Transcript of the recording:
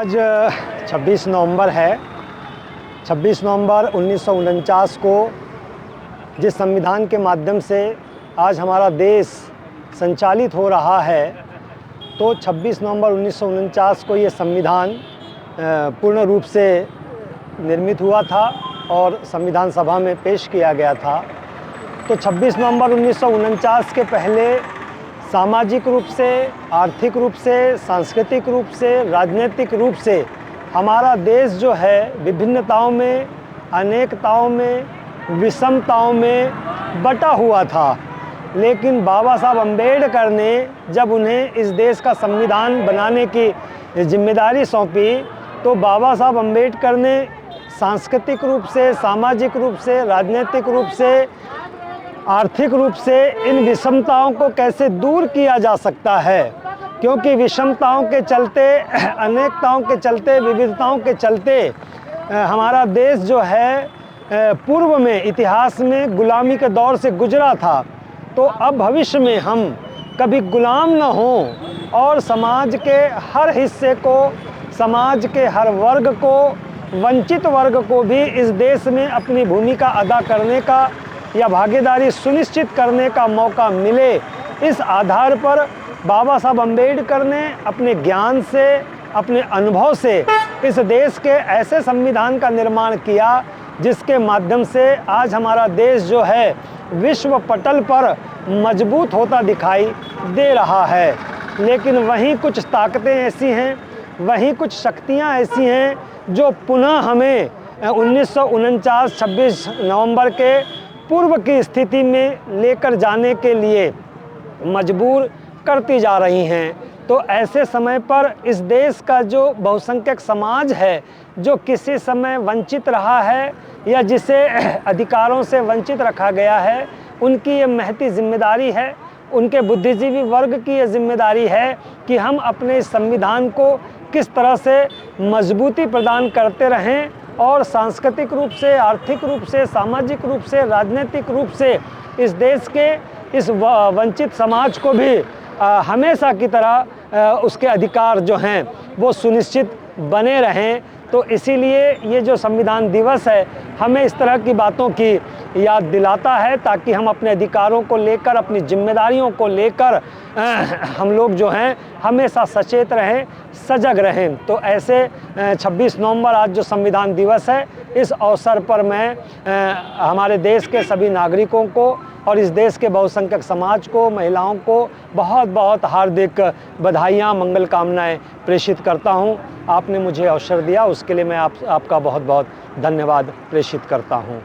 आज 26 नवंबर है। 26 नवंबर 1949 को जिस संविधान के माध्यम से आज हमारा देश संचालित हो रहा है, तो 26 नवंबर 1949 को ये संविधान पूर्ण रूप से निर्मित हुआ था और संविधान सभा में पेश किया गया था। तो 26 नवंबर 1949 के पहले सामाजिक रूप से, आर्थिक रूप से, सांस्कृतिक रूप से, राजनीतिक रूप से हमारा देश जो है विभिन्नताओं में, अनेकताओं में, विषमताओं में बटा हुआ था। लेकिन बाबा साहब अम्बेडकर ने जब उन्हें इस देश का संविधान बनाने की जिम्मेदारी सौंपी, तो बाबा साहब अम्बेडकर ने सांस्कृतिक रूप से, सामाजिक रूप से, राजनीतिक रूप से, आर्थिक रूप से इन विषमताओं को कैसे दूर किया जा सकता है, क्योंकि विषमताओं के चलते, अनेकताओं के चलते, विविधताओं के चलते हमारा देश जो है पूर्व में इतिहास में गुलामी के दौर से गुजरा था। तो अब भविष्य में हम कभी गुलाम न हों और समाज के हर हिस्से को, समाज के हर वर्ग को, वंचित वर्ग को भी इस देश में अपनी भूमिका अदा करने का या भागीदारी सुनिश्चित करने का मौका मिले। इस आधार पर बाबा साहब अम्बेडकर ने अपने ज्ञान से, अपने अनुभव से इस देश के ऐसे संविधान का निर्माण किया जिसके माध्यम से आज हमारा देश जो है विश्व पटल पर मजबूत होता दिखाई दे रहा है। लेकिन वहीं कुछ ताकतें ऐसी हैं, वहीं कुछ शक्तियां ऐसी हैं जो पुनः हमें 1949 26 नवंबर के पूर्व की स्थिति में लेकर जाने के लिए मजबूर करती जा रही हैं। तो ऐसे समय पर इस देश का जो बहुसंख्यक समाज है, जो किसी समय वंचित रहा है या जिसे अधिकारों से वंचित रखा गया है, उनकी ये महती जिम्मेदारी है, उनके बुद्धिजीवी वर्ग की ये जिम्मेदारी है कि हम अपने इस संविधान को किस तरह से मजबूती प्रदान करते रहें और सांस्कृतिक रूप से, आर्थिक रूप से, सामाजिक रूप से, राजनीतिक रूप से इस देश के इस वंचित समाज को भी हमेशा की तरह उसके अधिकार जो हैं वो सुनिश्चित बने रहें। तो इसीलिए ये जो संविधान दिवस है हमें इस तरह की बातों की याद दिलाता है, ताकि हम अपने अधिकारों को लेकर, अपनी जिम्मेदारियों को लेकर हम लोग जो हैं हमेशा सचेत रहें, सजग रहें। तो ऐसे 26 नवंबर आज जो संविधान दिवस है, इस अवसर पर मैं हमारे देश के सभी नागरिकों को और इस देश के बहुसंख्यक समाज को, महिलाओं को बहुत बहुत हार्दिक बधाइयाँ, मंगल कामनाएँ प्रेषित करता हूँ। आपने मुझे अवसर दिया, उसके लिए मैं आपका बहुत बहुत धन्यवाद प्रेषित करता हूँ।